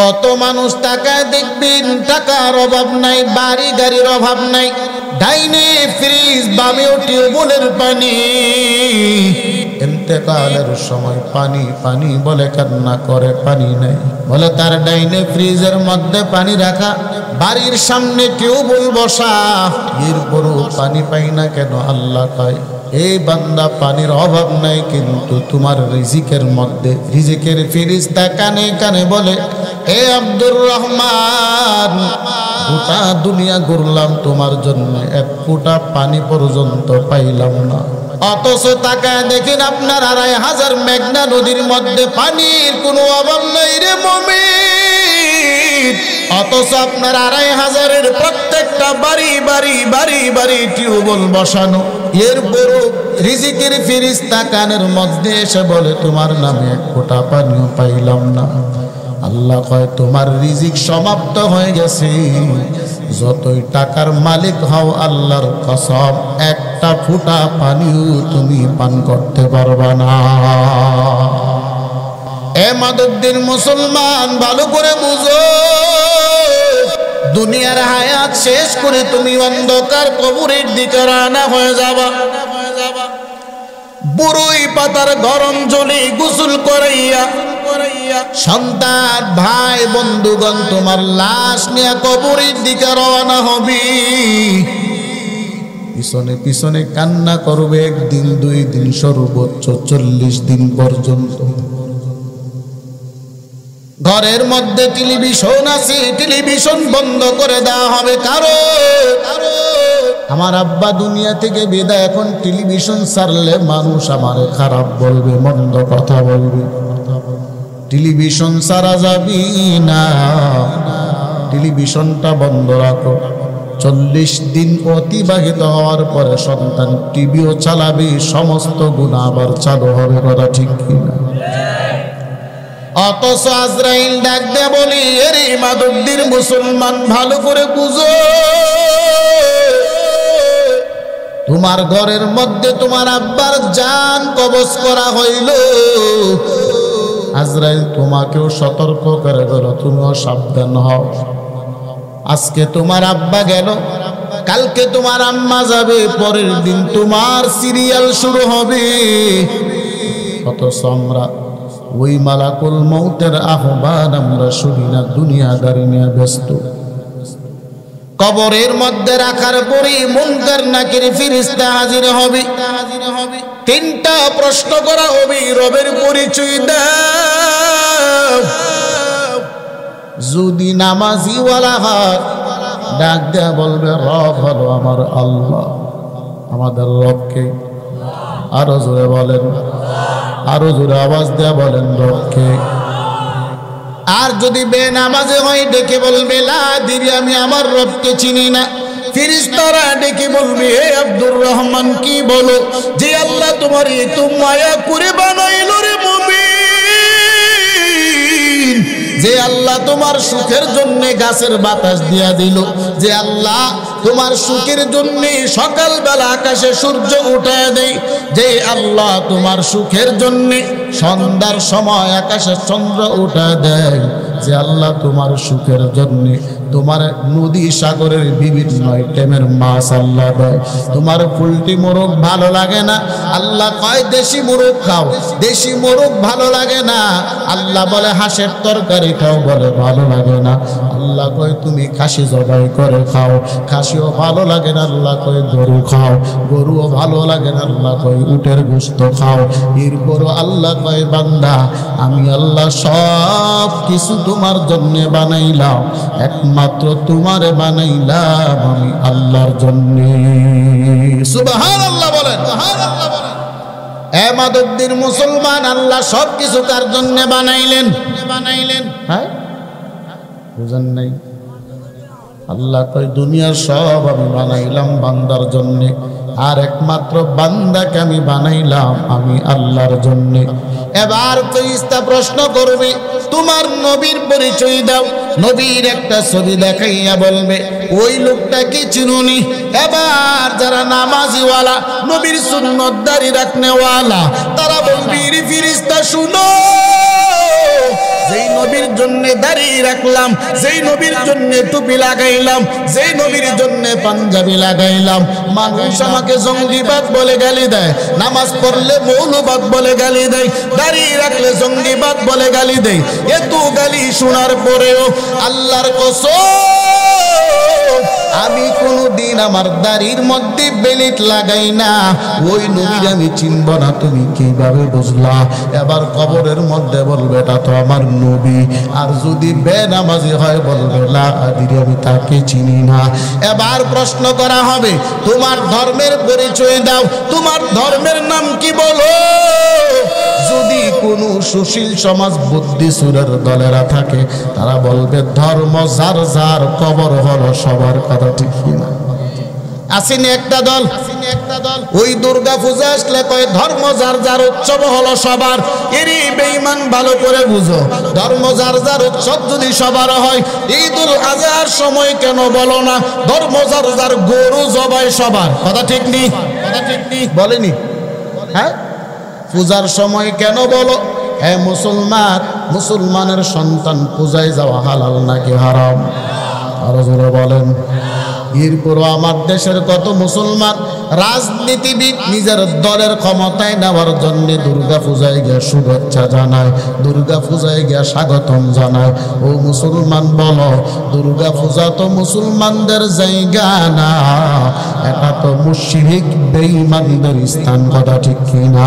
কত মানুষ টাকায় দেখবেন টাকার অভাব নাই, বাড়ি গাড়ির অভাব নাই, ডাইনে ফ্রিজ বামেও টিউবওয়েলের পানি, ইন্তেকালের সময় পানি পানি বলে কান্না করে, পানি নাই বলে তার ডাইনে ফ্রিজের মধ্যে পানি রাখা, বাড়ির সামনে টিউবওয়েল বসা, এরপরও পানি পাই না কেন? আল্লাহ কয় এই বান্দা পানির অভাব নাই, কিন্তু তোমার রিজিকের মধ্যে রিজিকের ফেরেশতা কানে কানে বলে এ আব্দুর রহমান, গোটা দুনিয়া ঘুরলাম তোমার জন্য, এক ফোঁটা পানি পর্যন্ত পাইলাম না। অথচ তাকায় দেখেন আপনার ২৫০০ মেঘনা নদীর মধ্যে পানির কোনো অভাব নাই রে মুমিন। অথচ আপনার ২৫০০-এর প্রত্যেকটা বাড়ি বাড়ি বাড়ি বাড়ি টিউবওয়েল বসানো, এরপরও রিজিকের ফেরেশতা কানের মধ্যে এসে বলে তোমার নামে এক ফোঁটা পানিও পাইলাম না। আল্লাহ কয় তোমার রিজিক সমাপ্ত হয়ে গেছে, যতই টাকার মালিক হও আল্লাহর কসম একটা ফোঁটা পানিও তুমি পান করতে পারবা না। এ মাদুদ্দিন মুসলমান, ভালো করে বুঝো, দুনিয়ার হায়াত শেষ করে তুমি অন্ধকার কবরের দিকে রওনা হয়ে যাবা। বুড়োই পাতার গরম জলে গোসল করাইয়া সন্তান ভাই বন্ধুগণ তোমার লাশ নিয়ে কবরের দিকে রওনা হবে। পিছনে পিছনে কান্না করবে, একদিন ২ দিন সর্বোচ্চ ৪০ দিন পর্যন্ত। ঘরের মধ্যে টেলিভিশন আছে, টেলিভিশন বন্ধ করে দেওয়া হবে। কারণ আমার আব্বা দুনিয়া থেকে বিদায়, এখন টেলিভিশন ছাড়লে মানুষ আমারে খারাপ বলবে, মন্দ কথা বলবে। টেলিভিশন ছাড়া যাবি না, টেলিভিশনটা বন্ধ রাখো। ৪০ দিন অতিবাহিত হওয়ার পরে সন্তান টিভিও চালাবে, সমস্ত গুনাহ আবার চালু হবে। কথা ঠিক কিনা? অথচ আজরাইল ডাক দিয়ে বলি এরে মাদুদ্দিন মুসলমান, ভালো করে বুঝো, তোমার ঘরের মধ্যে তোমার আব্বার জান কবজ করা হইল। আজরাইল তোমাকেও সতর্ক করে গেল, তুমিও সাবধান হও। আজকে তোমার আব্বা গেল, কালকে তোমার আম্মা যাবে, পরের দিন তোমার সিরিয়াল শুরু হবে। অথচ আমরা ওই মালাকুল মউতের আহ্বান আমরা শুনি না, দুনিয়াদারি নিয়ে ব্যস্ত। কবরের মধ্যে রাখার পরে মুনকার নাকির ফেরেশতা হাজির হবে। ৩টা প্রশ্ন করা হবে, রবের পরিচয় দাও। যদি নামাজি ওয়ালা হয়, ডাক দেয়া বলবে রব হলো আমার আল্লাহ। আমাদের রবকে আরো জোরে বলেন, আরো জোরে আওয়াজ দেয়া বলেন রবকে। আর যদি বেনামাজি হয়, ডেকে বলবে লা দিরি, আমি আমার রবকে চিনি না। ফেরেশতারা ডেকে বলবে হে আব্দুর রহমান, কি বলো? যে আল্লাহ তোমার এত মায়া করে বানাইল রে মুমিন, যে আল্লাহ তোমার সুখের জন্য গাছের বাতাস দিয়া দিল, যে আল্লাহ তোমার সুখের জন্য সকালবেলা আকাশে সূর্য উঠায় দেয়, যে আল্লাহ তোমার সুখের জন্য সন্ধ্যার সময় আকাশে চন্দ্র উঠায় দেয়, যে আল্লাহ তোমার সুখের জন্য তোমার নদী সাগরের বিভিন্ন আইটেমের মাছ আল্লাহ দেয়। তোমার পোল্ট্রি মোরগ ভালো লাগে না, আল্লাহ কয় দেশি মোরগ খাও। দেশি মোরগ ভালো লাগে না, আল্লাহ বলে হাঁসের তরকারি খাও, বলে ভালো লাগে না। আল্লাহ কয় তুমি খাসি জবাই করে খাও, খাসিও ভালো লাগে না। আল্লাহ কয় গরু খাও, গরুও ভালো লাগে না। আল্লাহ কয় উটের গোশত খাও। এরপরও আল্লাহ কয় বান্দা, আমি আল্লাহ সব কিছু তোমার জন্য বানাইলাম, একমাত্র তোমারে বানাইলাম আমি আল্লাহর জন্য। সুবহানাল্লাহ বলেন। এ মাদুদ্দিন মুসলমান, আল্লাহ সব কিছু কার জন্য বানাইলেন? হ্যাঁ, বুঝেন নাই? আল্লাহ কয় দুনিয়ার সব আমি বানাইলাম বান্দার জন্য, আর একমাত্র বান্দাকে আমি বানাইলাম আমি আল্লাহর জন্য। এবার ফেরেশতা প্রশ্ন করবে তোমার নবীর পরিচয় দাও। নবীর একটা ছবি দেখাইয়া বলবে ওই লোকটাকে চিনুনি? এবার যারা নামাজিওয়ালা, নবীর সুন্নত দাঁড়ি রাখনেওয়ালা, তারা বলবে ফেরেশতা শুনো, যেই নবীর জন্য দাড়ি রাখলাম, যেই নবীর জন্য টুপি লাগাইলাম, যেই নবীর জন্য পাঞ্জাবি লাগাইলাম, মানুষ আমাকে জঙ্গিবাদ বলে গালি দেয়, নামাজ পড়লে মৌলবাদ বলে গালি দেয়, দাড়ি রাখলে জঙ্গিবাদ বলে গালি দেয়। এত গালি শোনার পরেও আল্লাহর কসম আমি কোনদিন আমার দাড়ির মধ্যে বেলিট লাগাই না। ওই নবীর আমি চিনব না, তুমি কিভাবে বুঝলা? এবার কবরের মধ্যে বলবে এটা তো আমার নবী। আর যদি বেনামাজি হয় বলবে লা আদিরি, আমি তাকে চিনি না। এবার প্রশ্ন করা হবে তোমার ধর্মের পরিচয় দাও, তোমার ধর্মের নাম কি বলো? যদি কোন সুশীল সমাজ বুদ্ধিসুরের দলেরা থাকে তারা বলবে ধর্ম যার যার, কবর হলো সবার। কথা ঠিক কিনা? আসেনি একটা দল, ওই দুর্গা পূজা আসলে কয় ধর্ম যার যার, উৎসব হলো সবার। এরই বেঈমান ভালো করে বুঝো, ধর্ম যার যার, উৎসব যদি সবার হয় ঈদুল আজহার সময় কেন বলো না ধর্ম যার যার, গরু জবাই সবার? কথা ঠিক নেই? কথা ঠিক নেই বলেনি? হ্যাঁ, পূজার সময় কেন বলো? হ্যাঁ মুসলমান, মুসলমানের সন্তান পূজায় যাওয়া হালাল নাকি হারাম? আরো জোরে বলেন। এরপরও আমার দেশের কত মুসলমান রাজনীতিবিদ নিজের দলের ক্ষমতায় নেওয়ার জন্য দুর্গা পূজায় গিয়ে শুভেচ্ছা জানায়, দুর্গা পূজায় গিয়ে স্বাগতম জানায়। ও মুসলমান বলো, দুর্গা পূজা তো মুসলমানদের জায়গা না, এটা তো মুশরিক বেঈমানদের স্থান। কথা ঠিক কিনা?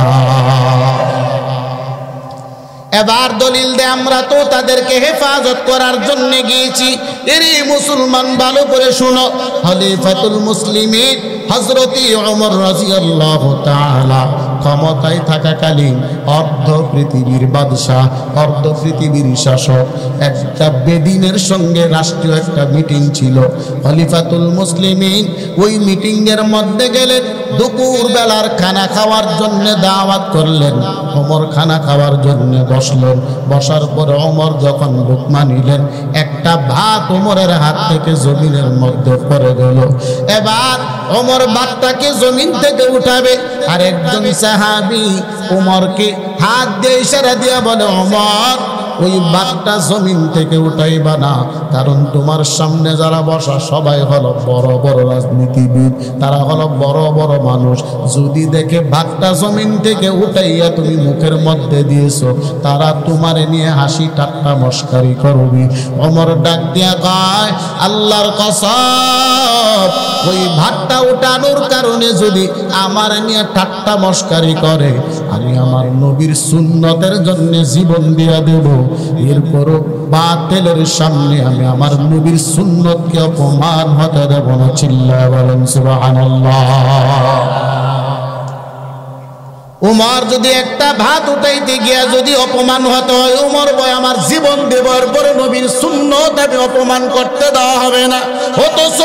এবার দলিল দে আমরা তো তাদেরকে হেফাজত করার জন্য গিয়েছি। এরই মুসলমান ভালো করে শুনো, খলিফাতুল মুসলিমিন হযরতি ওমর রাদিয়াল্লাহু তাআলা ক্ষমতায় থাকাকালীন অর্ধ পৃথিবীর বাদশাহ, অর্ধ পৃথিবীর শাসক, একটা বেদিনের সঙ্গে রাষ্ট্রীয় একটা মিটিং ছিল। খলিফাতুল মুসলিমিন ওই মিটিং এর মধ্যে গেলেন, দুপুর বেলার খানা খাওয়ার জন্য দাওয়াত করলেন। ওমর খানা খাওয়ার জন্য বসলেন। বসার পরে ওমর যখন লুকমা নিলেন, একটা ভাত ওমরের হাত থেকে জমিনের মধ্যে পড়ে গেল। এবার ওমর ভাতটাকে জমিন থেকে উঠাবে, আর একজন সাহাবী ওমরকে হাত দিয়ে ইশারা দিয়ে বলে, ওমর ওই ভাতটা জমিন থেকে উঠাইবা না, কারণ তোমার সামনে যারা বসা সবাই হলো বড় বড় রাজনীতিবিদ, তারা হলো বড় বড় মানুষ। যদি দেখে ভাতটা জমিন থেকে উঠাইয়া তুমি মুখের মধ্যে দিয়েছো, তারা তোমারে নিয়ে হাসি ঠাট্টা মস্কারি করবি। ওমর ডাক দিয়া কয়, আল্লাহর কসম ওই ভাতটা উঠানোর কারণে যদি আমার নিয়ে ঠাট্টা মস্কারি করে, আমি আমার নবীর সুন্নতের জন্য জীবন দিয়া দেব। এরপরও বাতিলের সামনে আমি আমার নবীর সুন্নতকে অপমান হতে দেব না। চিল্লায়া বলেন সুবহানাল্লাহ। উমর যদি একটা ভাত উঠাইতে গিয়া যদি অপমান হতে হয়, উমর বয় আমার জীবন দেবার পরে নবীর সুন্নত আমি অপমান করতে দেওয়া হবে না। অথচ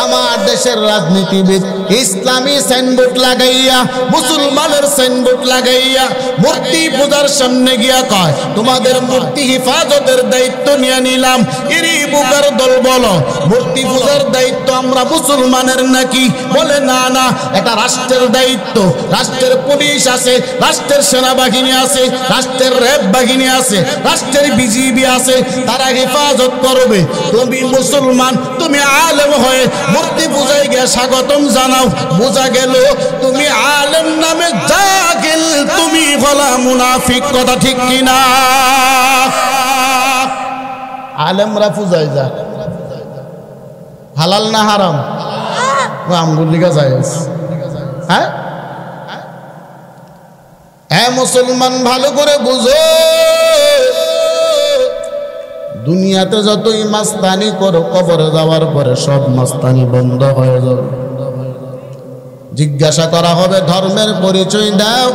আমার দেশের রাজনীতিবিদ ইসলামী সাইনবোর্ড লাগাইয়া, মুসলমানের সাইনবোর্ড লাগাইয়া মূর্তি পূজার সামনে গিয়া কয়, তোমাদের মূর্তি হেফাজতের দায়িত্ব নিয়ে নিলাম। এরই বুকার দল বলো, মূর্তি পূজার দায়িত্ব আমরা মুসলমানের নাকি? বলে না না, এটা রাষ্ট্রের দায়িত্ব। রাষ্ট্রের পুলিশ আছে, রাষ্ট্রের সেনাবাহিনী আছে, রাষ্ট্রের র্যাব বাহিনী আছে, রাষ্ট্রের বিজিবি আছে, তারা হেফাজত করবে। তুমি মুসলমান, তুমি আলেম হয়ে মূর্তি পূজায় গিয়ে স্বাগতম জানাও, বোঝা গেল তুমি আলেম নামে জাহিল, তুমি হলা মুনাফিক। কথা ঠিক কিনা? আলেমরা পূজায় যায়, হালাল না হারাম? আমগুলিকা যায়। হ্যাঁ হ্যাঁ মুসলমান ভালো করে বুঝো, দুনিয়াতে যতই মাস্তানি করো, কবরে যাওয়ার পরে সব মাস্তানি বন্ধ হয়ে যাবে। জিজ্ঞাসা করা হবে ধর্মের পরিচয় দাও।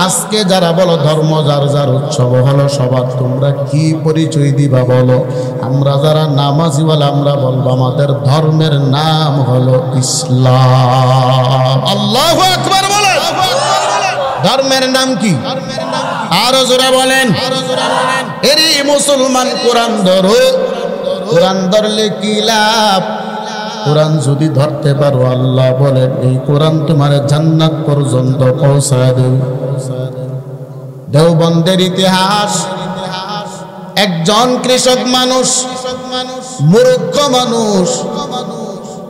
আজকে যারা বলো ধর্ম যার যার, উৎসব হলো সবার, তোমরা কি পরিচয় দিবা বলো? আমরা যারা নামাজি বলে আমরা বলবো আমাদের ধর্মের নাম হলো ইসলাম। আল্লাহু আকবার বলেন। ধর্মের নাম কি? আরো জোরে বলেন। এরই মুসলমান কোরআন ধরো। কোরআন ধরলে কি লাভ? কোরআন যদি ধরতে পারো, আল্লাহ বলেন এই কোরআন তোমার জান্নাত পর্যন্ত পৌঁছায় দেবে। দেওবন্দের ইতিহাস একজন কৃষক মানুষ, মূর্খ মানুষ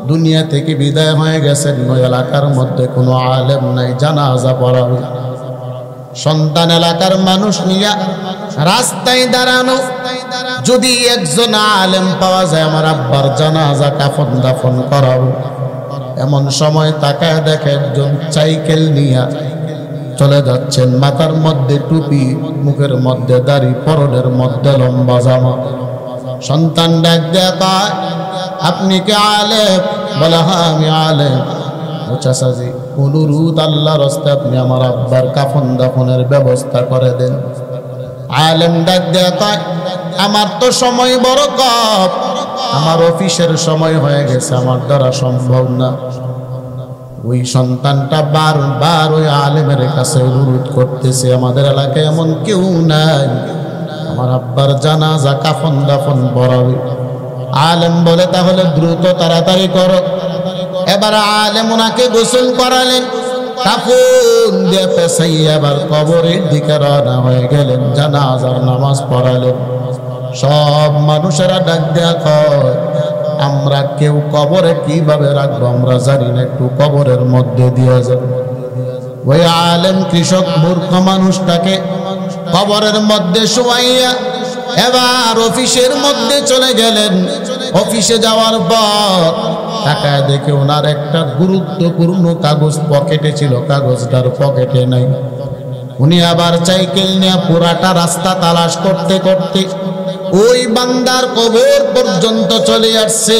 দুনিয়া থেকে বিদায় হয়ে গেছেন। ওই এলাকার মধ্যে কোনো আলেম নাই জানাজা পড়াবে। সন্তান এলাকার মানুষ নিয়ে রাস্তায় দাঁড়ানো, যদি একজন আলেম পাওয়া যায় আমার আব্বার জানাজা কাফন দাফন করাবো। এমন সময় তাকায় দেখে একজন সাইকেল নিয়ে চলে যাচ্ছেন, মাথার মধ্যে টুপি, মুখের মধ্যে দাড়ি, পরনের মধ্যে লম্বা জামা। সন্তান ডাক দেয়া কয়, আপনি কি আলেম? বলে হ্যাঁ আমি আলেম। ও চাচাজি, অনুরোধ আল্লাহর রাস্তায় আপনি আমার আব্বার কাফন দাফনের ব্যবস্থা করে দেন। আলেম ডাক দেয়া কয়, আমার তো সময় বড় কম, আমার অফিসের সময় হয়ে গেছে, আমার দ্বারা সম্ভব না। ওই সন্তানটা বারবার ওই আলেমের কাছে অনুরোধ করতেছে, আমাদের এলাকায় এমন কেউ নাই, আমার আব্বার জানাজা কাফন দাফন পড়াবে। আলেম বলে তাহলে দ্রুত তাড়াতাড়ি করো। এবার আলেম ওনাকে গোসল করালেন, কাফন দিয়ে পেছাইয়া এবার কবরের দিকে রওনা হয়ে গেলেন, জানাজার নামাজ পড়ালেন। সব মানুষেরা ডাক দেয়া কয়, আমরা কেউ কবরে কিভাবে রাখবো আমরা জানি না, একটু কবরের মধ্যে দিয়ে যাবো। ওই আলেম কৃষক মূর্খ মানুষটাকে কবরের মধ্যে শোয়াইয়া এবার অফিসের মধ্যে চলে গেলেন। অফিসে যাওয়ার পর তাকায় দেখে ওনার একটা গুরুত্বপূর্ণ কাগজ পকেটে ছিল, কাগজটার পকেটে নাই। উনি আবার সাইকেল নিয়ে পুরাটা রাস্তা তালাশ করতে করতে ওই বান্দার কবর পর্যন্ত চলে আসছে।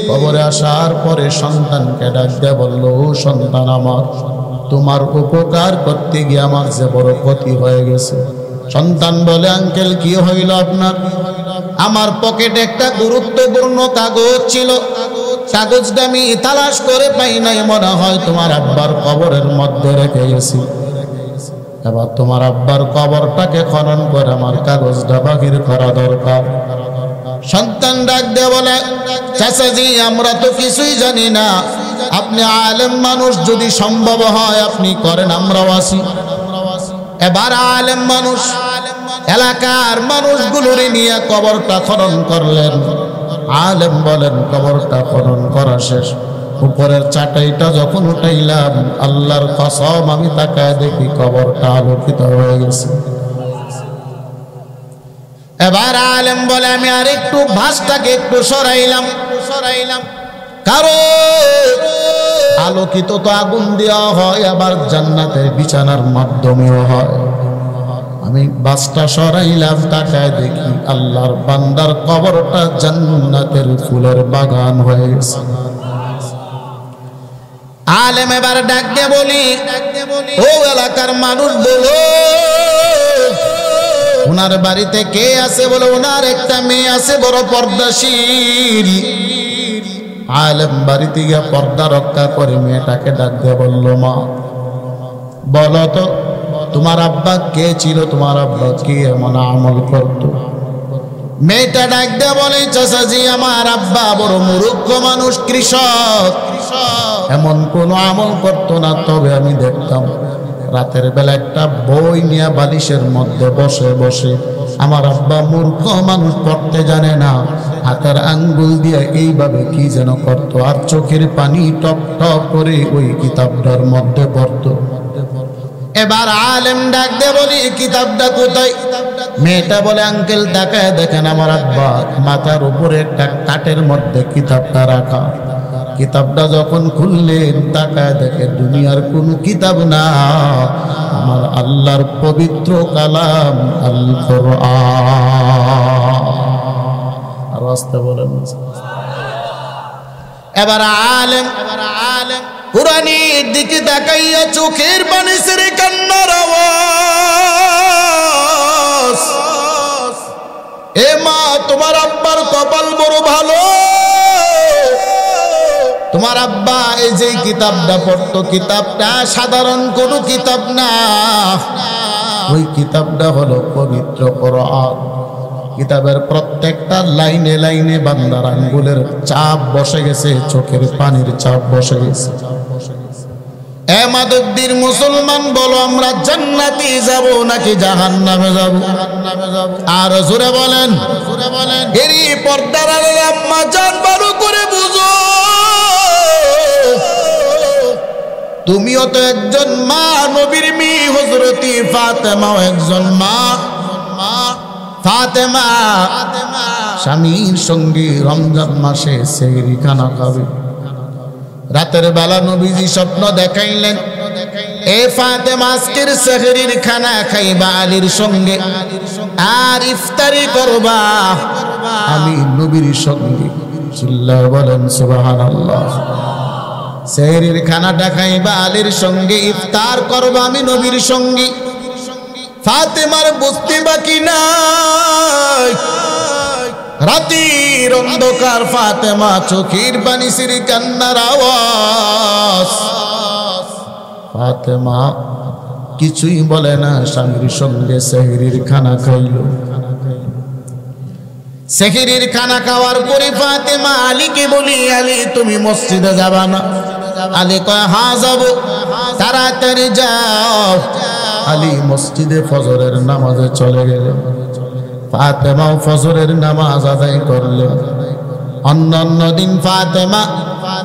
কবরে আসার পরে সন্তানকে ডাক দিয়ে বলল, ও সন্তান আমার, তোমার উপকার করতে গিয়ে আমার যে বড় ক্ষতি হয়ে গেছে। সন্তান বলে, আঙ্কেল কি হইল আপনার? আমার পকেটে একটা গুরুত্বপূর্ণ কাগজ ছিল, কাগজটা আমি তালাশ করে পাই নাই, মনে হয় তোমার আব্বার কবরের মধ্যে রেখে গেছি। এবার তোমার আব্বার কবরটাকে খনন করে আমার কাগজটা বাহির করা দরকার। সন্তান ডাক দিয়ে বলে, চাচাজি আমরা তো কিছুই জানি না, আপনি আলেম মানুষ, যদি সম্ভব হয় আপনি করেন, আমরাও আসি। এবার আলেম মানুষ এলাকার মানুষগুলোরে নিয়ে কবরটা খনন করলেন। আলেম বলেন, কবরটা খনন করা শেষ, উপরের চাটাইটা যখন উঠাইলাম, আল্লাহর কসম আমি তাকায় দেখি কবরটা আলোকিত হয়ে গেছে। এবার আলেম বলে, আমি আর একটু ভাঁজটাকে একটু সরাইলাম, কারণ আলোকিত তো আগুন দেওয়া হয়, আবার জান্নাতের বিছানার মাধ্যমেও হয়। আমি বাসটা সরাইলাম, তাকায় দেখি আল্লাহর বান্দার কবরটা জান্নাতের ফুলের বাগান হয়ে গেছে। আলেম এবার ডাক দিয়ে বলি, ও এলাকার মানুষ বলো, ওনার বাড়িতে কে আছে? বলে ওনার একটা মেয়ে আছে বড় পর্দাশীল। আলেম বাড়িতে গিয়ে পর্দা রক্ষা করে মেয়েটাকে ডাক দিয়ে বলল, মা বলো তো তোমার আব্বা কে ছিল, তোমার আব্বা কি এমন আমল করত? মেয়েটা ডাক দিয়ে বলে, চাচাজি আমার আব্বা বড় মূর্খ মানুষ, কৃষক, এমন কোন আমল করতো না, তবে আমি দেখতাম রাতের বেলা একটা বই নিয়ে বালিশের মধ্যে বসে বসে, আমার আব্বা মূর্খ মানুষ, পড়তে জানে না, হাতের আঙ্গুল দিয়ে এইভাবে কি যেন করতো, আর চোখের পানি টপ টপ করে ওই কিতাবটার মধ্যে পড়তো। এবার আলেম ডাক দিয়ে বলি, কিতাবটা কোথায়? মেয়েটা বলে, আঙ্কেল তাকায় দেখেন আমার আব্বা মাথার উপরে একটা কাঠের মধ্যে কিতাবটা রাখা। কিতাবটা যখন খুললেন, তাকায় দেখে দুনিয়ার কোনো কিতাব না, আমার আল্লাহর পবিত্র কালাম আল কোরআন। আর আসতে বলেন। এবার আলেম কোরআনের দিকে তাকাইয়া চোখের পানি ছেড়ে কান্নার আওয়াজ। এ মা, তোমার আব্বার কপাল বড় ভালো, তোমার আব্বা এই যে কিতাবটা পড়তো, কিতাবটা সাধারণ কোনো কিতাব না, ওই কিতাবটা হলো পবিত্র কোরআন। কিতাবের প্রত্যেকটা লাইনে লাইনে বান্দার আঙ্গুলের চাপ বসে গেছে, চোখের পানির চাপ বসে গেছে। এ মাদকদির মুসলমান বলো, আমরা জান্নাতে যাব নাকি জাহান্নামে যাব? আর জোরে বলেন, এরই পর্দার আড়ালে আম্মা জান ভালো করে বুঝো, তুমিও তো একজন মা, নবীর মেয়ে হযরতি ফাতেমাও একজন মা। ফাতেমা স্বামীর সঙ্গে রমজান মাসে সেহরি খানা খাবে। রাতের বেলা নবীজি স্বপ্ন দেখাইলেন, এ ফাতেমা আজকের সেহরির খানা খাইবা আলীর সঙ্গে, আর ইফতারি করবা আমি নবীর সঙ্গে। চিল্লায় বলেন সুবহানাল্লাহ। সেহরির খানাটা খাইবা আলীর সঙ্গে, ইফতার করবা আমি নবীর সঙ্গে। ফাতেমার বুঝতে বাকি নাই, রাতের অন্ধকার ফাতেমা চোখের পানি ছেড়ে কান্নার আওয়াজ। ফাতেমা কিছুই বলে না, স্বামীর সঙ্গে সেহরির খানা খাইল। সেহরির খানা খাওয়ার পরে ফাতেমা আলীকে বলি, আলী তুমি মসজিদে যাবা না? আলী কয় হ্যাঁ যাব। তাড়াতাড়ি যাও। আলী মসজিদে ফজরের নামাজে চলে গেলেন। ফাতেমাও ফজরের নামাজ আদায় করলেন। অন্যান্য দিন ফাতেমা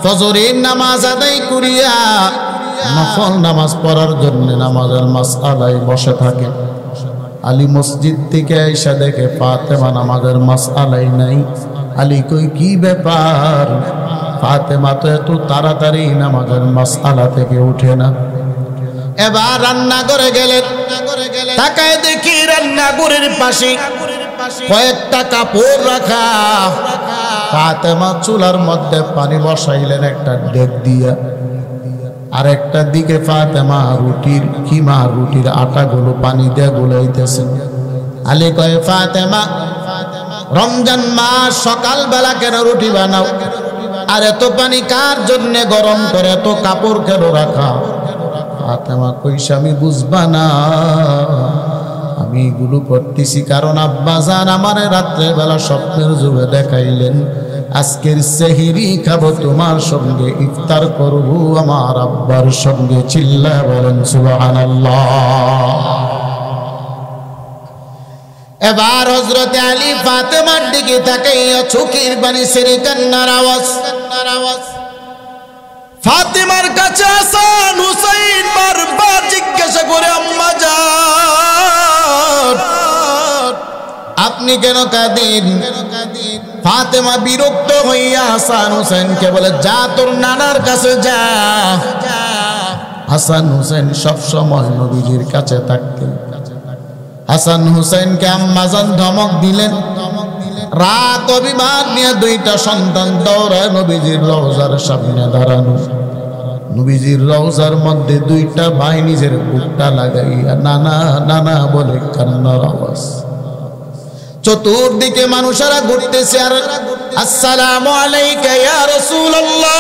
ফজরের নামাজ আদায় করিয়া নফল নামাজ পড়ার জন্য নামাজের মাসআলায় বসে থাকে। আলী মসজিদ থেকে এসে দেখে ফাতেমা নামাজের মাসআলাই নাই। আলী কই কি ব্যাপার? ফাতেমা তো এত তাড়াতাড়ি নামাজের মাসআলা থেকে উঠে না। এবার রান্নাঘরে গেলেন, তাকায় দেখি রান্নাঘরের পাশে কয়েকটা কাপড় রাখা। ফাতেমা চুলার মধ্যে পানি বসাইলেন একটা ডেক দিয়া, আর একটা দিকে ফাতেমা রুটির আটাগুলো পানি দিয়ে গুলাইতেছেন। আলী কয় ফাতেমা, রমজান মাস সকালবেলা কেন রুটি বানাও? আর এত পানি কার জন্য গরম করে, এত কাপড় কেন রাখা? ফাতেমা কই স্বামী বুঝবা না, আমি এগুলো করতেছি কারণ আব্বাজান আমার রাত্রে বেলা স্বপ্নের যুগে দেখাইলেন আজকের সেহরি খাবো তোমার সঙ্গে, ইফতার করব আমার আব্বার সঙ্গে। চিল্লায় বলেন সুবহানাল্লাহ। এবার হযরত আলী ফাতেমার দিকে তাকাইয়া চোখের পানি ছেড়ে কান্নার আওয়াজ। ফাতেমার কাছে হাসান হুসাইন বারবার জিজ্ঞাসা করে, আম্মা জান আপনি কেন কাঁদেন? ফাতেমা বিরক্ত হইয়া হাসান হুসাইনকে বলে, যা তোর নানার কাছে যা। হাসান হুসাইন সবসময় নবীজির কাছে থাকতেন। হাসান হুসাইনকে আম্মা জান ধমক দিলেন। রাত অভিমান নিয়ে দুইটা সন্তান দৌড়ায় নবীজির রওজার সামনে দাঁড়ানো। নবীজির রওজার মধ্যে দুইটা ভাই নিজের বুকটা লাগাইয়া নানা নানা বলে কান্নার আওয়াজ। চতুর্দিকে মানুষেরা ঘুরতেছে আর আসসালামু আলাইকা ইয়া রাসূলুল্লাহ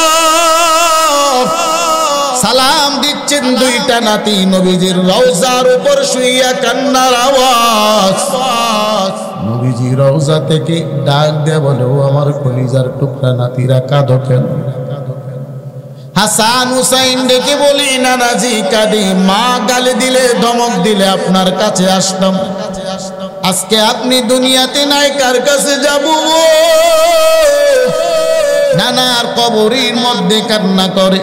সালাম দিচ্ছেন দুইটা নাতি। নবীজির রওজার উপর শুইয়া কান্নার আওয়াজ। নবীজি রওজা থেকে ডাক দিয়ে বলে, ও আমার কলিজার টুকরা নাতিরা কাঁদো কেন? হাসান হুসাইন ডেকে বলি, নানাজি কাঁদে, মা গালি দিলে ধমক দিলে আপনার কাছে আসলাম। আজকে আপনি দুনিয়াতে নাই, কার কাছে যাব? নানার কবরের মধ্যে কান্না করে।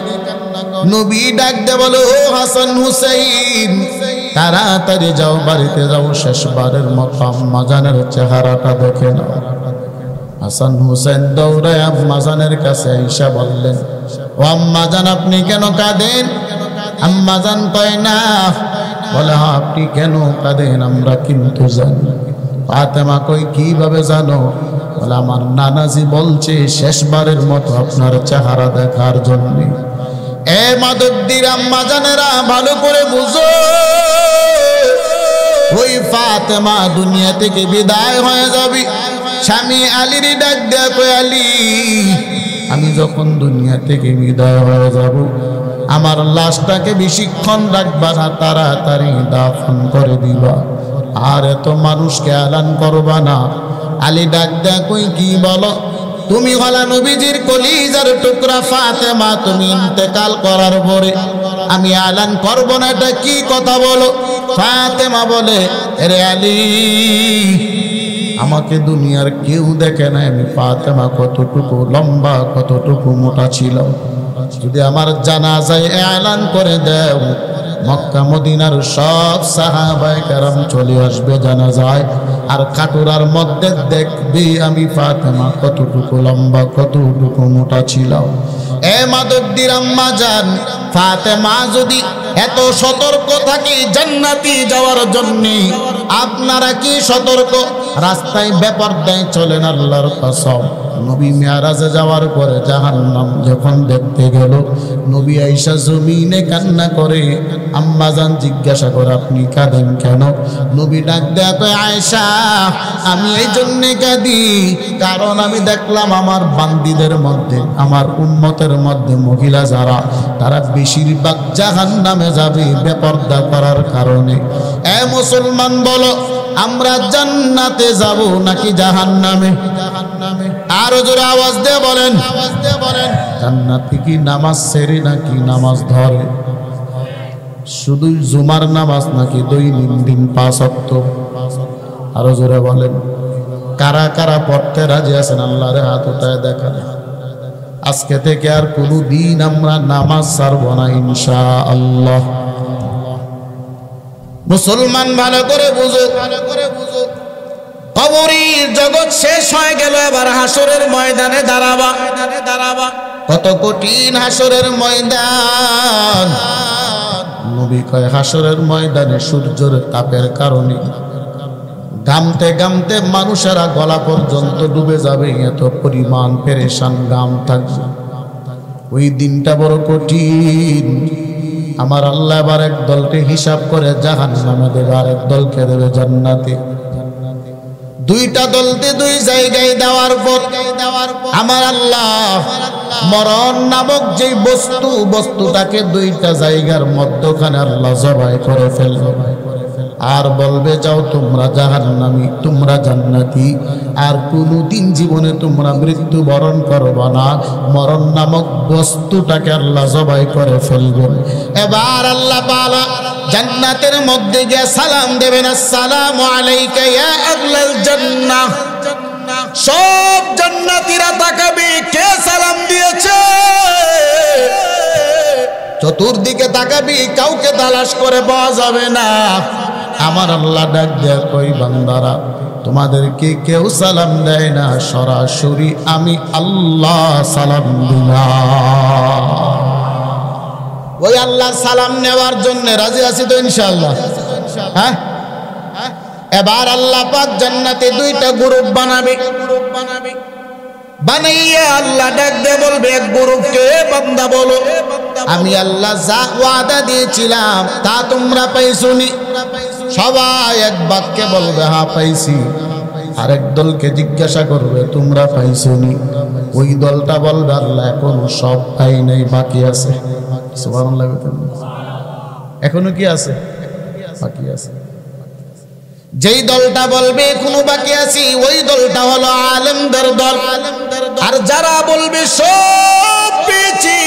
নবী ডাক দে বলো, ও হাসান হুসাইন তাড়াতাড়ি যাও, বাড়িতে যাও, শেষবারের মতো আম্মা জানের চেহারাটা দেখে না। হাসান হুসাইন দৌড়ায় আম্মা জানের কাছে আইসা বললেন, ও আম্মা জান আপনি কেন কাঁদেন? আম্মা জান কয় না। বলে, হ্যাঁ আপনি কেন কাঁদেন আমরা কিন্তু জানি। ফাতেমা কই কিভাবে জানো? বলে, আমার নানাজি বলছে শেষবারের মতো আপনার চেহারা দেখার জন্য। এ মাদকদির আম্মা জানেরা ভালো করে বুঝো, ওই ফাতেমা দুনিয়া থেকে বিদায় হয়ে যাবে। স্বামী আলীর ডাক দেয়া কই, আলী আমি যখন দুনিয়া থেকে বিদায় হয়ে যাব, আমার লাশটাকে বেশিক্ষণ রাখবা না, তাড়াতাড়ি দাফন করে দিবা, আর এত মানুষকে এলান করবা না। আলী ডাক দেয়া কই, কি বলো? তুমি হলা নবীজির কলিজার টুকরা ফাতেমা, তুমি ইন্তেকাল করার পরে আমি এলান করব না, এটা কি কথা বলো? ফাতেমা বলে, রে আলী, আমাকে দুনিয়ার কেউ দেখে না আমি ফাতেমা কতটুকু লম্বা, কতটুকু মোটা ছিল। যদি আমার জানাজায় এলান করে দাও, মক্কা মদিনার সব সাহাবায়ে কেরাম চলে আসবে জানাজায়, আর কাটুরার মধ্যে দেখবি আমি ফাতেমা কতটুকু লম্বা, কতটুকু মোটা ছিল। এ মাদকদির আম্মা জান, ফাতেমা যদি এত সতর্ক থাকি জান্নাতি যাওয়ার জন্য, আপনারা কি সতর্ক? রাস্তায় বেপরদায় চলেন আল্লাহর কসম। নবী মেরাজে যাওয়ার পরে জাহান্নাম যখন দেখতে গেল, নবী আয়েশা জমিনে কান্না করে। আম্মা জান জিজ্ঞাসা করে, আপনি কাঁদেন কেন? নবী ডাক দেয়া কয়, আয়েশা, আমি এই জন্যে কাঁদি কারণ আমি দেখলাম আমার বান্দীদের মধ্যে, আমার উম্মতের মধ্যে মহিলা যারা, তারা বেশিরভাগ জাহান্নামে যাবে বেপরদা করার কারণে। এ মুসলমান বলো, আমরা জান্নাতে যাব নাকি জাহান্নামে? আরো জোরে আওয়াজ দিয়ে বলেন, জান্নাতে কি নামাজ ছেড়ে নাকি নামাজ ধরে? শুধু জুমার নামাজ নাকি দৈনন্দিন 5 ওয়াক্ত? আরো জোরে বলেন, কারা কারা পড়তে রাজি আছেন? আল্লাহর হাত উঠায় দেখান। আজকে থেকে আর কোনদিন আমরা নামাজ ছাড়ব না ইনশাআল্লাহ। মুসলমান ভালো করে বুঝো, কবরের জগৎ শেষ হয়ে গেল, এবার হাসরের ময়দানে দাঁড়াবা। কত কঠিন হাসরের ময়দান। নবী কয়, হাসরের ময়দানে সূর্যের তাপের কারণে ঘামতে ঘামতে মানুষেরা গলা পর্যন্ত ডুবে যাবে, এত পরিমাণ পেরেশান ঘাম থাকবে। ওই দিনটা বড় কঠিন। আমার আল্লাহ এবার এক দলকে হিসাব করে জাহান্নামে দেবে, আর এক দলকে দেবে জান্নাতে। দুইটা দলতে দুই জায়গায় দেওয়ার পর আমার আল্লাহ মরণ নামক যে বস্তুটাকে দুইটা জায়গার মধ্যখানে আল্লাহ জবাই করে ফেলবে, আর বলবে, যাও তোমরা জাহান্নামী, তোমরা জান্নাতি, আর কোনদিন জীবনে তোমরা মৃত্যু বরণ করবে না। মরণ নামক বস্তুটাকে আল্লাহ জবাই করে ফেলবেন। এবার আল্লাহ পালা জান্নাতের মধ্যে গিয়ে সালাম দেবেন, আসসালামু আলাইকা ইয়া আহলাল জান্নাহ। সব জান্নাতীরা তাকাবে, কে সালাম দিয়েছে? চতুর্দিকে তাকাবি, কাউকে তালাশ করে পাওয়া যাবে না। আমার আল্লাহ ডাক দেয়া কই, বান্দারা তোমাদেরকে কেউ সালাম দেয় না, সরাসরি আমি আল্লাহ সালাম দিলাম। ওই আল্লাহ সালাম নেওয়ার জন্য রাজি আছি তো ইনশাআল্লাহ? হ্যাঁ। এবার আল্লাহ পাক জান্নাতে দুইটা গ্রুপ বানাবে। বানাইয়া আল্লাহ ডাক দিয়ে বলবে, এক গ্রুপকে, বান্দা বলো, আমি আল্লাহ যা ওয়াদা দিয়েছিলাম তা তোমরা পাইছনি? সবাই এক বাক্যে বলবে, হ্যাঁ পাইছি। আরেক দলকে জিজ্ঞাসা করবে, তোমরা পাইছনি? ওই দলটা বলবে, আল্লাহ এখনো সব পাই নাই, বাকি আছে। সুবহানাল্লাহ। এখনো কি আছে? বাকি আছে। যেই দলটা বলবে এখনো বাকি আছে, ওই দলটা হলো আলেমদের দল। আর যারা বলবে সব পেয়েছি,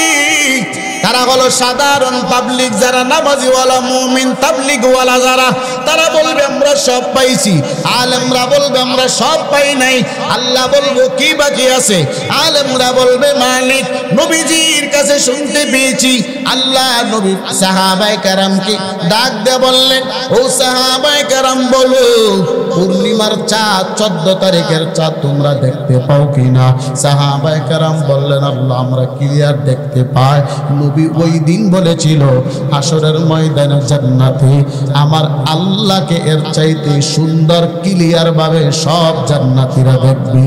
তারা হলো সাধারণ পাবলিক, যারা নামাজিওয়ালা মুমিন তাবলিগওয়ালা যারা, তারা বলবে আমরা সব পাইছি। আলেমরা বলবে আমরা সব পাই নাই। আল্লাহ বলবো কি বাকি আছে? আলেমরা বলবে মালিক নবীজির কাছে শুনতে পেয়েছি। আল্লাহ নবী সাহাবায়ে কেরামকে ডাক দিয়ে বললেন, ও সাহাবায়ে কেরাম বলো, পূর্ণিমার চাঁদ 14 তারিখের চাঁদ তোমরা দেখতে পাও কিনা? সাহাবায়ে কেরাম বললেন, আল্লাহ আমরা ক্লিয়ার দেখতে পাই। নবী ওই দিন বলেছিল, হাসরের ময়দানে জান্নাতে আমার আল্লাহকে এর চাইতে সুন্দর ক্লিয়ার ভাবে সব জান্নাতীরা দেখবে।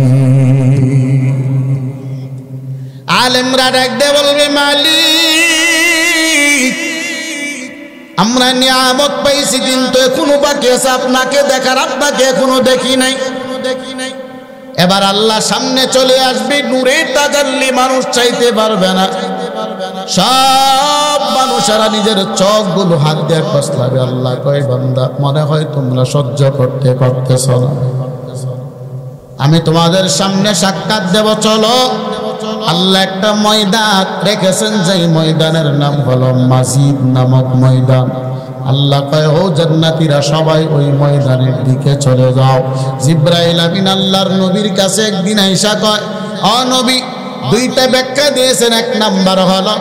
আলেমরা ডাক দিয়ে বলবে, মালিক আমরা নিয়ামত পাইছি, কিন্তু এখনো বাকি আছে আপনাকে দেখার, আপনাকে এখনো দেখি নাই। এবার আল্লাহ সামনে চলে আসবে, নূরের তাজাল্লি মানুষ চাইতে পারবে না। সব মানুষেরা নিজের চোখগুলো হাত দিয়ে কসলাবে। আল্লাহ কয়, বান্দা মনে হয় তোমরা সহ্য করতে পারতেছ না। আমি তোমাদের সামনে সাক্ষাৎ দেব, চলো। আল্লাহ একটা ময়দান রেখেছেন, যেই ময়দানের নাম হলো মাজিদ নামক ময়দান। আল্লাহ কয়, ও জান্নাতীরা সবাই ওই ময়দানের দিকে চলে যাও। জিবরাইল আমিন আল্লাহর নবীর কাছে একদিন আইসা কয়, ও নবী, দুইটা ব্যাখ্যা দিয়েছেন। এক নাম্বার হলো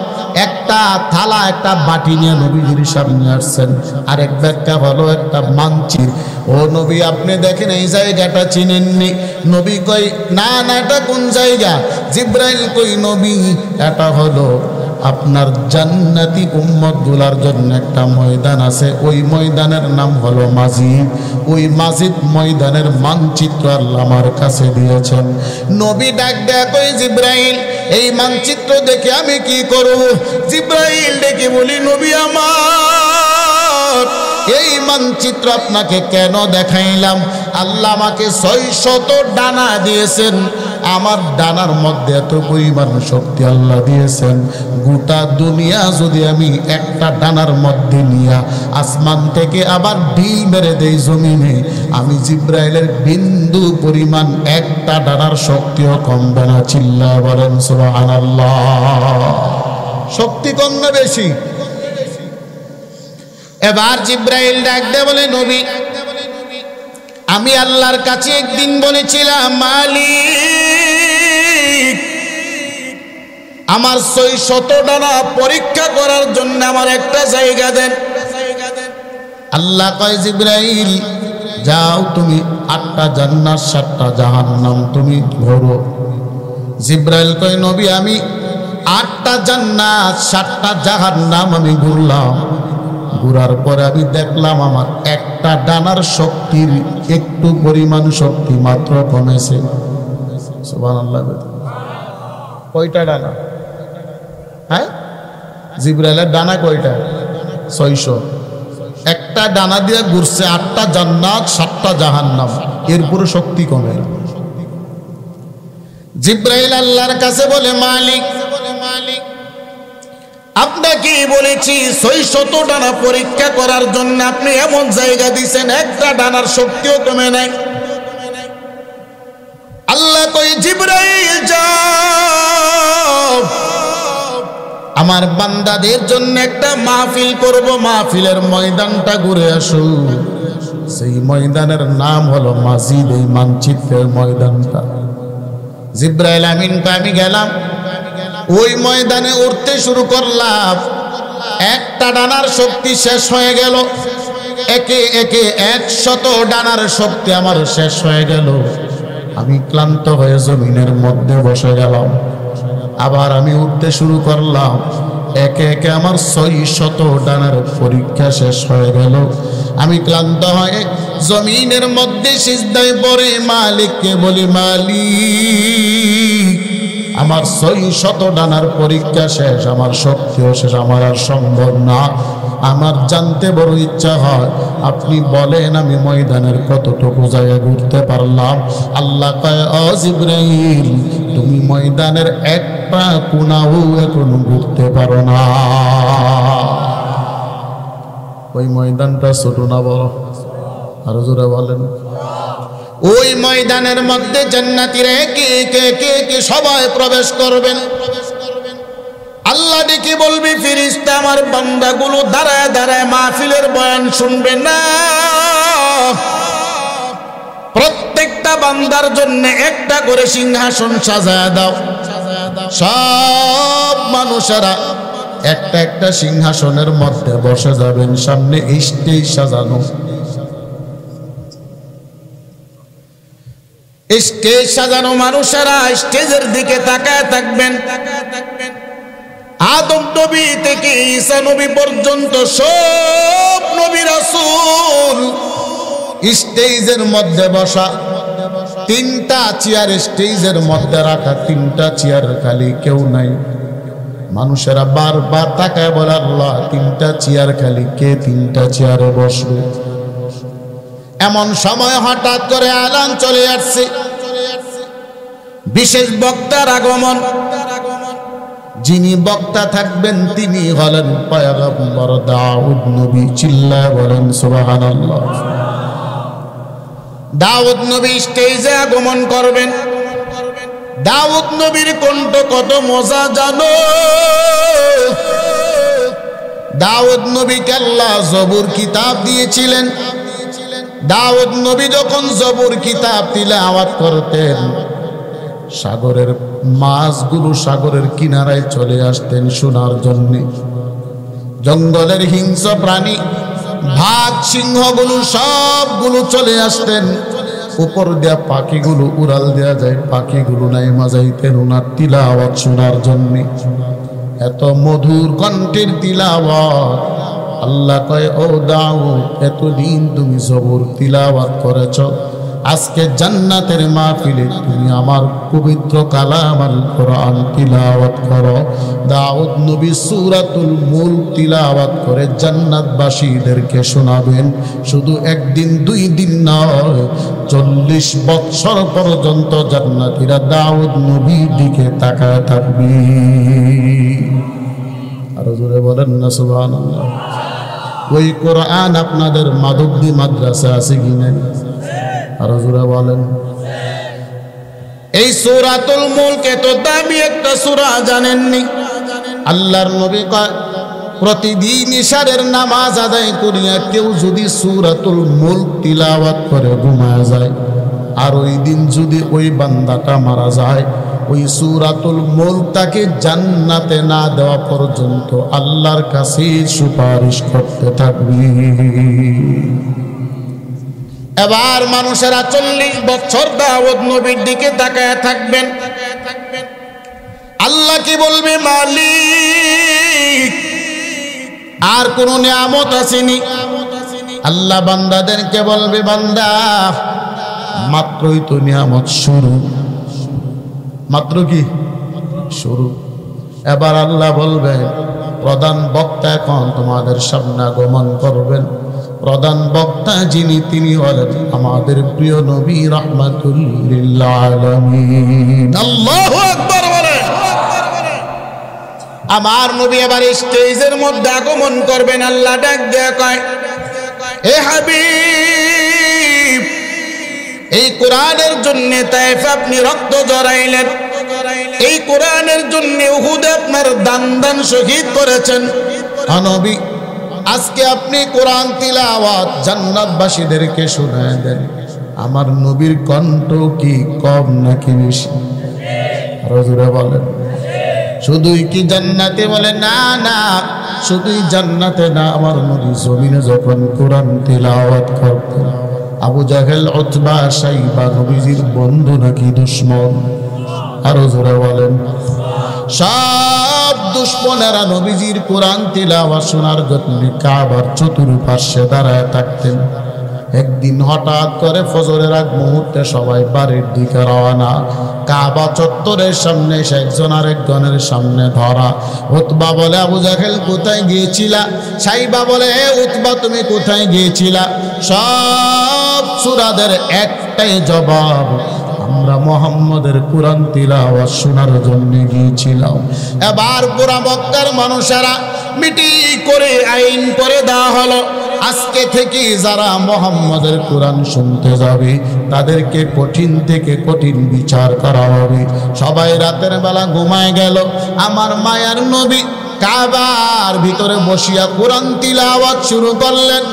একটা থালা একটা বাটি নিয়ে নবীজির সামনে আসছেন, আরেক ব্যাখ্যা হলো একটা মানচিত্র। ও নবী, আপনি দেখেন এই জায়গাটা চিনেননি? নবী কই, না না, এটা কোন জায়গা? জিবরাইল কই, নবী, এটা হলো আপনার জান্নাতি উম্মত গুলার জন্য একটা ময়দান আছে, ওই ময়দানের নাম হলো মাজিদ। ওই মাজিদ ময়দানের মানচিত্র আল্লাহ আমার কাছে দিয়েছেন। নবী ডাক দেয়া কই, জিবরাইল, এই মানচিত্র দেখে আমি কি করব? জিবরাইল ডেকে বলি, নবী আমার, এই মানচিত্র আপনাকে কেন দেখাইলাম? আল্লাহ আমাকে 600 ডানা দিয়েছেন। আমার ডানার মধ্যে এত পরিমাণ শক্তি আল্লাহ দিয়েছেন, গোটা দুনিয়া যদি আমি একটা ডানার মধ্যে নিয়ে আসমান থেকে আবার ঢিল মেরে দেই জমিনে, আমি জিবরাইলের বিন্দু পরিমাণ একটা ডানার শক্তিও কমবে না। চিল্লায় বলেন সুবহানাল্লাহ। শক্তি কম না বেশি? এবার জিবরাইল ডাক দে বলে, নবী, আমি আল্লাহর কাছে একদিন বলেছিলাম, মালিক, আমার 600 ডানা পরীক্ষা করার জন্য আমার একটা জায়গা দেন। আল্লাহ কয়, জিবরাইল, যাও, তুমি 8টা জান্নাত 7টা জাহান্নাম তুমি ঘোরো। জিবরাইল কয়, নবী, আমি 8টা জান্নাত 7টা জাহান্নাম আমি ঘুরলাম। ঘুরার পরে আমি দেখলাম আমার একটা ডানার শক্তির একটু পরিমাণ শক্তি মাত্র কমেছে। সুবহানাল্লাহ। কয়টা ডানা? হ্যাঁ, জিবরাইলের ডানা কয়টা? 600। একটা ডানা দিয়ে ঘুরছে 8টা জান্নাত 7টা জাহান্নাম, এরপরে শক্তি কমে। জিবরাইল আল্লাহর কাছে বলে, মালিক, আপনাকে বলেছি 600 ডানা পরীক্ষা করার জন্য, আপনি এমন জায়গা দিয়েছেন একটা ডানার শক্তিও কমে নাই। আল্লাহ কই, জিবরাইল, যাও, আমার বান্দাদের জন্য একটা মাহফিল করব, মাহফিলের ময়দানটা ঘুরে আসো। সেই ময়দানের নাম হলো মাজিদ, এই মানচিত্রের ময়দানটা। জিবরাইল আমিন, আমি গেলাম, ওই ময়দানে উঠতে শুরু করলাম। একটা ডানার শক্তি শেষ হয়ে গেল, একে একে 100 ডানার শক্তি আমার শেষ হয়ে গেল। আমি ক্লান্ত হয়ে জমিনের মধ্যে বসে গেলাম। আবার আমি উঠতে শুরু করলাম, একে একে আমার 600 ডানার পরীক্ষা শেষ হয়ে গেল। আমি ক্লান্ত হয়ে জমিনের মধ্যে সিজদায় পড়ে মালিককে বলি, মালিক, আমার 600 ডানার পরীক্ষা শেষ, আমার শক্তিও শেষ, আমার আর সম্ভব না। আমার জানতে বড় ইচ্ছা হয়, আপনি বলেন আমি ময়দানের কতটুকু জায়গা ঘুরতে পারলাম? আল্লাহ কয়, ও জিবরাইল, তুমি ময়দানের একটা কোণাও এখনো ঘুরতে পারো না। ওই ময়দানটা ছোট না বড়? আরো জোরে বলেন। ওই ময়দানের মধ্যে জান্নাতীরা কে কে কে কে সবাই প্রবেশ করবেন। আল্লাহ ডেকে বলবি, ফেরেশতা আমার বান্দাগুলো দাঁড়ায় দাঁড়ায় মাহফিলের বয়ান শুনবে না। প্রত্যেকটা বান্দার জন্য একটা করে সিংহাসন সাজায় দাও। সব মানুষেরা একটা একটা সিংহাসনের মধ্যে বসে যাবেন। সামনে স্টেজ সাজানো, স্টেজ সাজানো, মানুষেরা স্টেজের দিকে তাকায় থাকবেন। আদম নবী থেকে ঈসা নবী পর্যন্ত সব নবী রাসূল স্টেজের মধ্যে বসা। 3টা চেয়ার স্টেজের মধ্যে রাখা, 3টা চেয়ার খালি, কেউ নাই। মানুষেরা বারবার তাকায় বলে, আল্লাহ, 3টা চেয়ার খালি, কে 3টা চেয়ারে বসবে? এমন সময় হঠাৎ করে আলান চলে আসছে, বিশেষ বক্তার আগমন। যিনি বক্তা থাকবেন তিনি হলেন পয়গম্বর দাউদ নবী। চিল্লায় বলেন সুবহানাল্লাহ। দাউদ নবী স্টেজে আগমন করবেন। দাউদ নবীর কণ্ঠ কত মজা জানো? দাউদ নবীকে আল্লাহ জবুর কিতাব দিয়েছিলেন। দাউদ নবী যখন জবুর কিতাব তিলাওয়াত করতেন, সাগরের মাছগুলো সাগরের কিনারায় চলে আসতেন শোনার জন্য। জঙ্গলের হিংস্র প্রাণী বাঘ সিংহগুলো সবগুলো চলে আসতেন। উপর দেয়া পাখিগুলো উড়াল দেয়া যায়, পাখিগুলো নাই মাজাইতেন ওনার তিলাওয়াত শোনার জন্য। এত মধুর কণ্ঠের তিলাওয়াত। আল্লাহ কয়, ও দাউদ, এতদিন তুমি জবুর তিলাওয়াত করেছ, আজকে জান্নাতের মাহফিলে তুমি আমার পবিত্র কালাম আল কোরআন তিলাওয়াত করো। দাউদ নবী সূরাতুল মুলক তিলাওয়াত করে জান্নাতবাসীদেরকে শোনাবেন। শুধু একদিন দুই দিন নয়, 40 বছর পর্যন্ত জান্নাতীরা দাউদ নবীর দিকে তাকায় থাকবে। আরো জোরে বলেন না সুবহানাল্লাহ। ওই কোরআন আপনাদের মাধবদী মাদ্রাসা আছে কি না? আরো জোরে বলেন। এই সূরাতুল মুলক এত দামি একটা সূরা জানেননি? আল্লাহর নবী কয়, প্রতিদিন ইশারের নামাজ আদায় করিয়া কেউ যদি সূরাতুল মুলক তিলাওয়াত করে ঘুমায় যায়, আর ওই দিন যদি ওই বান্দাটা মারা যায়, ওই সূরাতুল মুলক তাকে জান্নাতে না দেওয়া পর্যন্ত আল্লাহর কাছে সুপারিশ করতে থাকবে। এবার মানুষেরা 40 বছর দাউদ নবীর দিকে তাকায় থাকবেন। আল্লাহ কি বলবে, মালিক আর কোন নিয়ামত আসেনি? আল্লাহ বান্দাদেরকে বলবে, বান্দা মাত্রই তো নিয়ামত শুরু, মাত্র কি শুরু। এবার আল্লাহ বলবেন, প্রধান বক্তা এখন তোমাদের সামনে আগমন করবেন। প্রধান বক্তা যিনি, তিনি হলেন আমাদের প্রিয় নবী রাহমাতুল লিল আলামিন। আল্লাহু আকবার বলেন। আমার নবী এবার স্টেজের মধ্যে আগমন করবেন। আল্লাহ ডাক দেয়া কয়, এ হাবিব, এই কোরআনের জন্য তায়েফে আপনি রক্ত জড়াইলেন, এই কোরআনের জন্য উহুদে আপনার দান দান শহীদ করেছেন। নবী, আজকে আপনি কোরআন তিলাওয়াত জান্নাতবাসীদেরকে শোনায় দেন। আমার নবীর কণ্ঠ কি কম নাকি বেশি? আরো জোরে বলেন। শুধুই কি জান্নাতে? বলে না না, শুধুই জান্নাতে না, আমার নবী জমিনে যখন কোরআন তিলাওয়াত করতেন, আবু জাহেল, উতবা, শাইবা নবীজির বন্ধু নাকি দুশমন? আরো জোরে বলেন। সব দুশমনেরা নবীজির কোরআন তিলাওয়াত শোনার জন্য কাবার চতুর্পার্শ্বে দাঁড়ায় থাকতেন। একদিন হঠাৎ করে ফজরের আগ মুহূর্তে সবাই বাড়ির দিকে রওনা। কাবা চত্বরের সামনে এসে একজন আরেকজনের সামনে ধরা। উতবা বলে, আবু জাহেল কোথায় গিয়েছিলা? শাইবা বলে, হে উতবা, তুমি কোথায় গিয়েছিলা? সব সূরাদের একটাই জবাব, আমরা মুহাম্মদের কোরআন তিলাওয়াত শোনার জন্য গিয়েছিলাম। এবার পুরা মক্কার মানুষেরা মিটিং করে আইন করে দেওয়া হলো, আজকে থেকে যারা মুহাম্মদের কোরআন শুনতে যাবে তাদেরকে কঠিন থেকে কঠিন বিচার করা হবে। সবাই রাতের বেলা ঘুমায় গেল। আমার মায়ার নবী কাবার ভিতরে বসিয়া কোরআন তিলাওয়াত শুরু করলেন।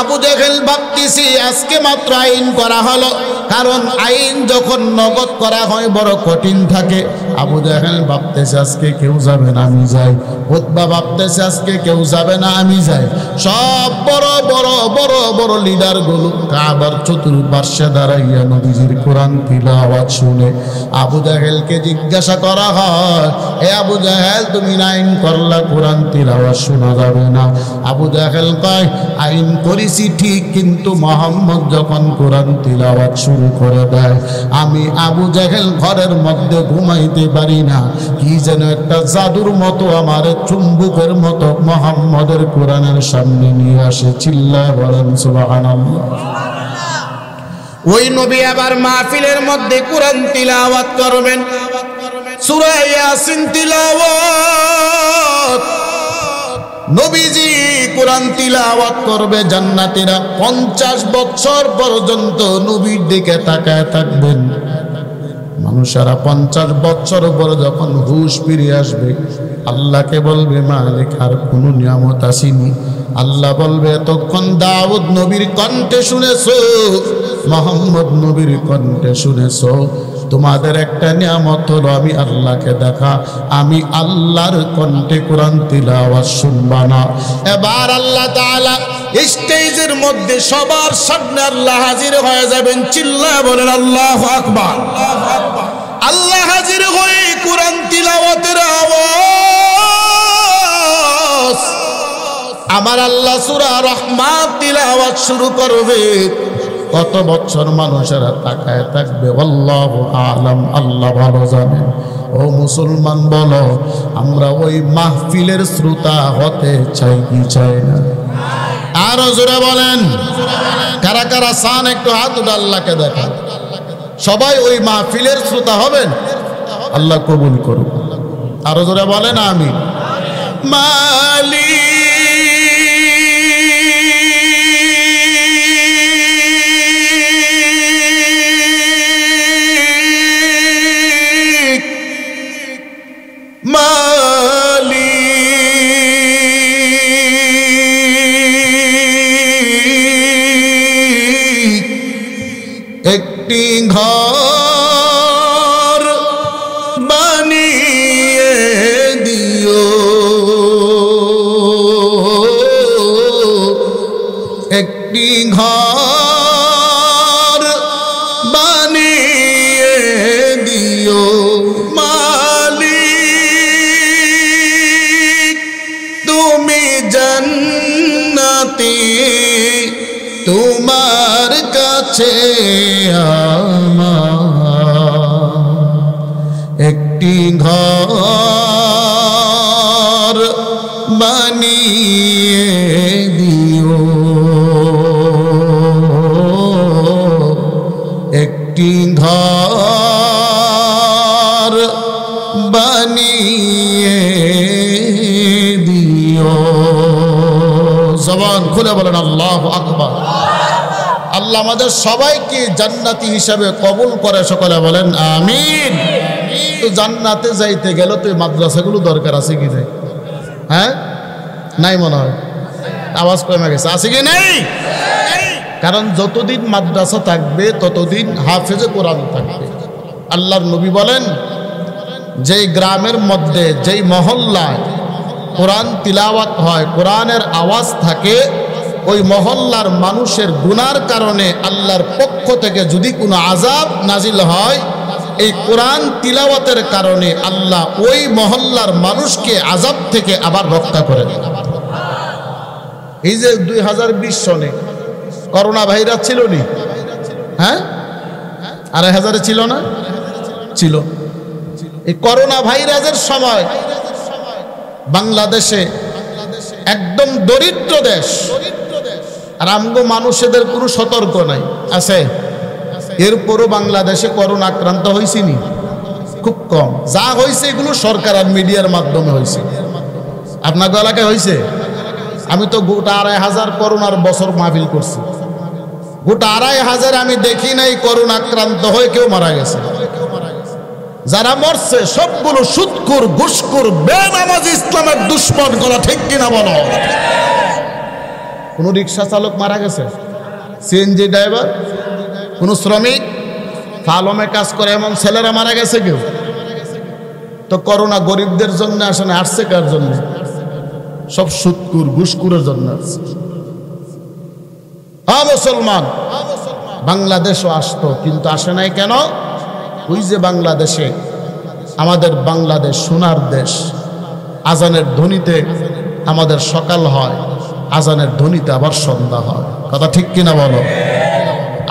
আবু জাহেল ভাবতেছি আজকে মাত্র আইন করা হলো, কারণ আইন যখন নগদ করা হয় বড় কঠিন থাকে। আবু জাহেল ভাবতেছে আজকে কেউ যাবে না, আমি যাই। উতবা ভাবতেছে আজকে কেউ যাবে না, আমি যাই। সব বড় বড় বড় বড় লিডার গুলো কাবার চতুর্পার্শ্বে দাঁড়াইয়া নবীজির কোরআন তিলাওয়াত শুনে আবু জাহেলকে জিজ্ঞাসা করা হয়, এ আবু জাহেল, তুমি আইন করলা কোরআন তিলাওয়াত শোনা যাবে না? আবু জাহেল কয়, আইন করেছি ঠিক, কিন্তু মুহাম্মদ যখন কোরআন তিলাওয়াত শুরু করে দেয়, আমি আবু জাহেল ঘরের মধ্যে ঘুমাইতে পারি না। কি যেন একটা জাদুর মতো আমার চুম্বকের মতো মুহাম্মদের কোরআনের সামনে নিয়ে আসে। চিল্লায় বলেন সুবহানাল্লাহ। ওই নবী আবার মাহফিলের মধ্যে কোরআন তিলাওয়াত করবেন, সূরা ইয়াসিন তিলাওয়াত। নবীজি কোরআন তিলাওয়াত করবে, জান্নাতীরা 50 বছর পর্যন্ত নবীর দিকে তাকায় থাকবেন। মানুষেরা 50 বছর পর যখন হুশ ফিরে আসবে, আল্লাহকে বলবে মালিক আর কোনো নিয়ামত আসেনি। আল্লাহ বলবে তখন দাউদ নবীর কণ্ঠে শুনেছো, মুহাম্মদ নবীর কণ্ঠে শুনেছো, তোমাদের একটা নিয়ামত হলো আমি আল্লাহকে দেখা, আমি আল্লাহর কণ্ঠে কোরআন তিলাওয়াত শুনবা না। এবার আল্লাহ তাআলা স্টেজের মধ্যে সবার সামনে আল্লাহ হাজির হয়ে যাবেন। চিল্লায় বলেন আল্লাহু আকবার। আল্লাহ হাজির হয়ে কোরআন তিলাওয়াতের আওয়াজ, আমার আল্লাহ সূরা রহমান তিলাওয়াত শুরু করবে। কত বছর মানুষেরা তাকায় থাকবে, আল্লাহু আলাম, আল্লাহ ভালো জানেন। ও মুসলমান বলো, আমরা ওই মাহফিলের শ্রোতা হতে চাই কি চাই না? আরো জোরে বলেন, কারা কারা চান একটু হাত উঠে আল্লাহকে দেখা। সবাই ওই মাহফিলের শ্রোতা হবেন, আল্লাহ কবুল করুন। আরো জোরে বলেন আমিন। মালিক একটি ঘর বানিয়ে দিও, একটি ঘর বানিয়ে দিও মালিক, তুমি জান্নাতে তোমার কাছে একটি ঘর বানিয়ে দিও, একটি ঘর বানিয়ে দিও। জবান খুলে বলেন আল্লাহু আকবার। আল্লাহ আমাদের সবাইকে জান্নাতি হিসাবে কবুল করে, সকলে বলেন আমিন। তো জান্নাতে যাইতে গেল তো মাদ্রাসাগুলো দরকার আছে কি নাই? হ্যাঁ, নাই মনে হয়, আওয়াজ কমে গেছে, আছে কি নাই? কারণ যতদিন মাদ্রাসা থাকবে ততদিন হাফেজে কোরআন থাকবে। আল্লাহর নবী বলেন, যেই গ্রামের মধ্যে যেই মহল্লায় কোরআন তিলাওয়াত হয়, কোরআনের আওয়াজ থাকে, ওই মহল্লার মানুষের গুনার কারণে আল্লাহর পক্ষ থেকে যদি কোনো আযাব নাজিল হয়, এই কোরআন তিলাওয়াতের কারণে আল্লাহ ওই মহল্লার মানুষকে আযাব থেকে আবার রক্ষা করে দেন। এই যে 2020 সনে করোনা ভাইরাস ছিল নি? হ্যাঁ, 2500 ছিল না? ছিল। এই করোনা ভাইরাসের সময় বাংলাদেশে একদম দরিদ্র দেশ, আর আমগো মানুষদের কোনো সতর্ক নাই আছে, এরপরও বাংলাদেশে করোনা আক্রান্ত হয়েছিনি খুব কম। যা হয়েছে এগুলো সরকার আর মিডিয়ার মাধ্যমে হয়েছে। আপনার এলাকায় হয়েছে? আমি তো গোটা 2500 করোনার বছর মাহফিল করছি, গোটা 2500 আমি দেখি নাই করোনা আক্রান্ত হয়ে কেউ মারা গেছে। যারা মরছে সবগুলো সুদখোর, ঘুষখোর, বেনামাজি, ইসলামের দুশ্মন। কথা ঠিক কিনা বলো? কোন রিক্সা চালক মারা গেছে, সিএনজি ড্রাইভার, কোন শ্রমিক, ফালমে কাজ করে এমন ছেলেরা মারা গেছে কেউ? তো করোনা গরিবদের জন্য আসে না, আসছে কার জন্য? সব সুদখোর, ঘুষখোরের জন্য আসছে। হ্যাঁ মুসলমান, বাংলাদেশও আসতো, কিন্তু আসে নাই কেন? ওই যে বাংলাদেশে, আমাদের বাংলাদেশ সোনার দেশ, আজানের ধ্বনিতে আমাদের সকাল হয়, আজানের ধ্বনিতে আবার সন্ধ্যা হয়। কথা ঠিক কিনা বলো?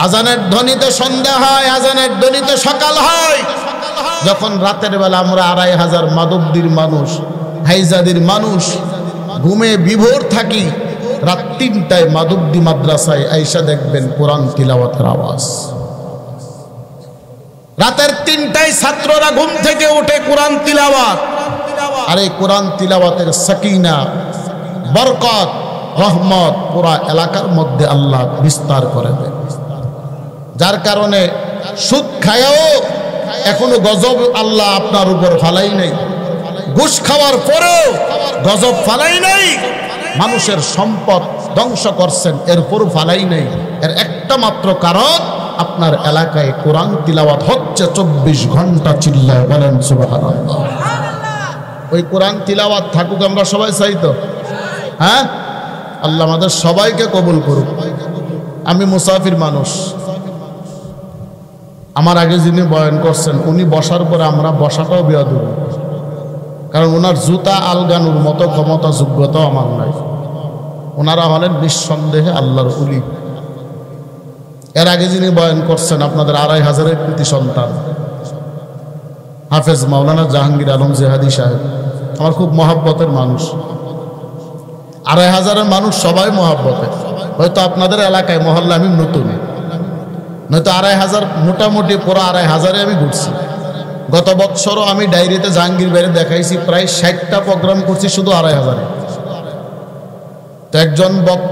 আজানের ধ্বনিতে সন্ধ্যা হয়, আজানের ধ্বনিতে সকাল হয়। যখন রাতের বেলা আমরা 2500 মাদবদির মানুষ, হাইজাদির মানুষ ঘুমে বিভোর থাকি, রাত 3টায় মাদবদি মাদ্রাসায় আইসা দেখবেন কোরআন তিলাওয়াতের আওয়াজ। রাতের 3টায় ছাত্ররা ঘুম থেকে উঠে কোরআন তিলাওয়াত। আর এই কোরআন তিলাওয়াতের সাকিনা বরকত, রহমত পুরা এলাকার মধ্যে আল্লাহ বিস্তার করে দেন। যার কারণে সুদ খায়াও এখনো গজব আল্লাহ আপনার উপর ফালাই নাই, ঘুষ খাওয়ার পরেও গজব ফালাই নাই, মানুষের সম্পদ ধ্বংস করছেন এরপরও ফালাই নাই। এর একটা মাত্র কারণ, আপনার এলাকায় কোরআন তিলাওয়াত হচ্ছে 24 ঘন্টা। চিল্লায় বলেন সুবহানাল্লাহ। ওই কোরআন তিলাওয়াত থাকুক, আমরা সবাই চাই তো? হ্যাঁ, আল্লাহ আমাদের সবাইকে কবুল করুক। আমি মুসাফির মানুষ, আমার আগে যিনি বয়ান করছেন উনি বসার পরে আমরা বসাটাও বেয়াদব, কারণ ওনার জুতা আলগানোর মতো ক্ষমতা যোগ্যতাও আমার নাই। ওনারা হলেন নিঃসন্দেহে আল্লাহর উলি। এর আগে যিনি বয়ান করছেন আপনাদের 2500-এর কৃতি সন্তান হাফেজ মাওলানা জাহাঙ্গীর আলম জেহাদি সাহেব, আমার খুব মহাব্বতের মানুষ। 2500-এর মানুষ সবাই মহাব্বতের। হয়তো আপনাদের এলাকায় মহল্লা আমি নতুন, নয়তো 2500 মোটামুটি পুরো 2500-এ আমি ঘুরছি। গত বছরও আমি ডায়েরিতে জাহাঙ্গীর বাইরে দেখাইছি, প্রায় 60টা প্রোগ্রাম করছি শুধু 2500-এ। তো একজন বক্তা